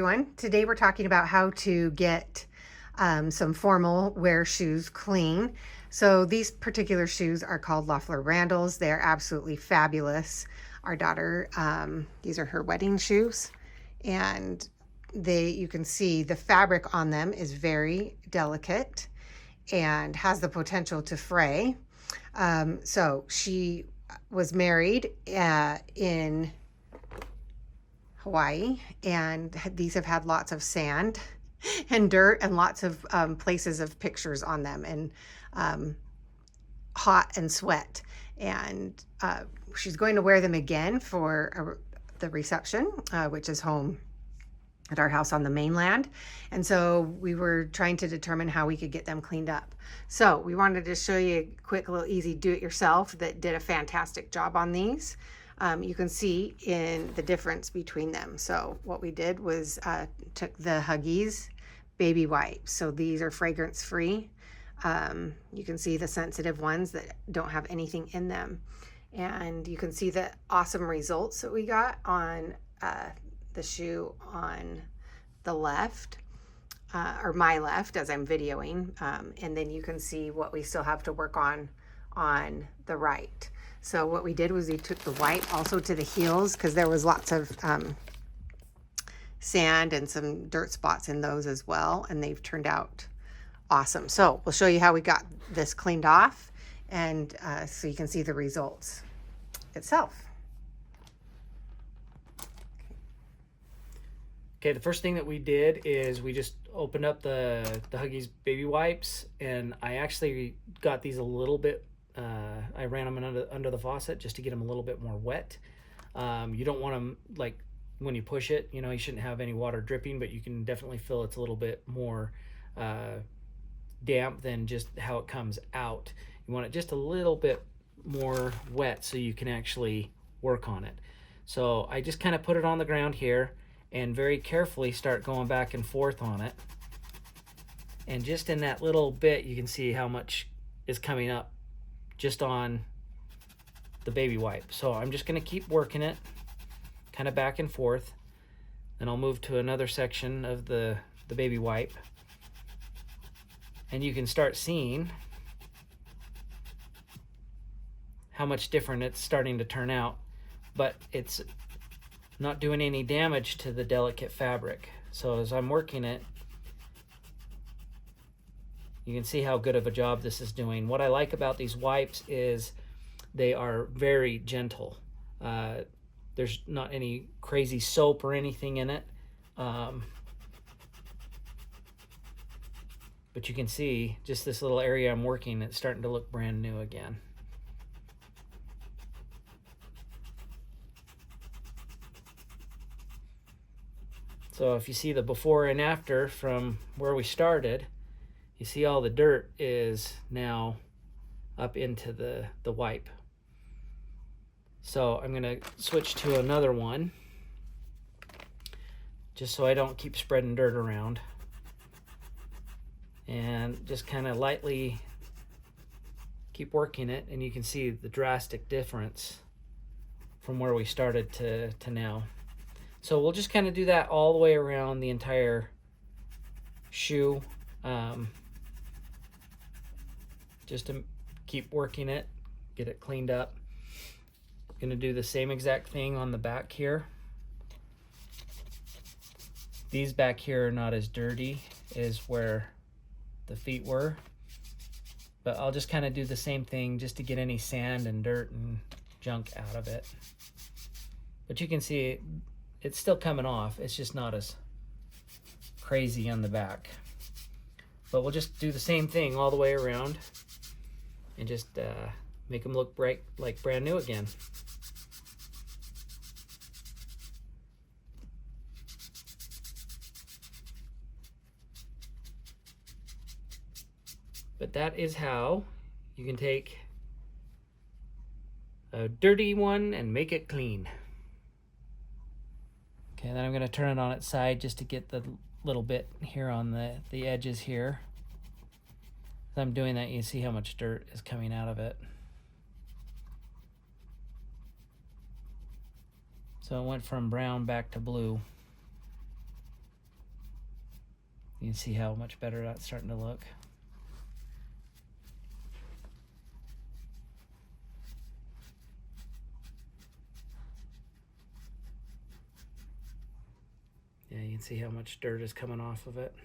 everyone. Today we're talking about how to get some formal wear shoes clean. So these particular shoes are called Loeffler Randalls. They're absolutely fabulous. Our daughter, these are her wedding shoes, and you can see the fabric on them is very delicate and has the potential to fray. So she was married in Hawaii, and these have had lots of sand and dirt and lots of places of pictures on them, and hot and sweat. And she's going to wear them again for the reception, which is home at our house on the mainland. And so we were trying to determine how we could get them cleaned up. So we wanted to show you a quick little easy do-it-yourself that did a fantastic job on these. You can see in the difference between them. So what we did was took the Huggies baby wipes. So these are fragrance free. You can see the sensitive ones that don't have anything in them. And you can see the awesome results that we got on the shoe on the left, or my left as I'm videoing. And then you can see what we still have to work on the right. So what we did was we took the white also to the heels, because there was lots of sand and some dirt spots in those as well, and they've turned out awesome. So we'll show you how we got this cleaned off, and so you can see the results itself. Okay, the first thing that we did is we just opened up the Huggies baby wipes, and I actually got these a little bit, I ran them under the faucet just to get them a little bit more wet. You don't want them, like when you push it, you know, you shouldn't have any water dripping, but you can definitely feel it's a little bit more damp than just how it comes out. You want it just a little bit more wet so you can actually work on it. So I just kind of put it on the ground here and very carefully start going back and forth on it. And just in that little bit, you can see how much is coming up just on the baby wipe. So I'm just going to keep working it kind of back and forth. Then I'll move to another section of the baby wipe. And you can start seeing how much different it's starting to turn out, but it's not doing any damage to the delicate fabric. So as I'm working it, you can see how good of a job this is doing. What I like about these wipes is they are very gentle. There's not any crazy soap or anything in it. But you can see just this little area I'm working, it's starting to look brand new again. So if you see the before and after from where we started, you see all the dirt is now up into the wipe. So I'm going to switch to another one just so I don't keep spreading dirt around. And just kind of lightly keep working it, and you can see the drastic difference from where we started to now. So we'll just kind of do that all the way around the entire shoe, just to keep working it, get it cleaned up. Going to do the same exact thing on the back here. These back here are not as dirty as where the feet were, but I'll just kind of do the same thing just to get any sand and dirt and junk out of it. But you can see it's still coming off. It's just not as crazy on the back. But we'll just do the same thing all the way around and just make them look bright, like brand new again. But that is how you can take a dirty one and make it clean. Okay, then I'm going to turn it on its side just to get the little bit here on the edges here. As I'm doing that, you see how much dirt is coming out of it. So it went from brown back to blue. You can see how much better that's starting to look. Yeah, you can see how much dirt is coming off of it.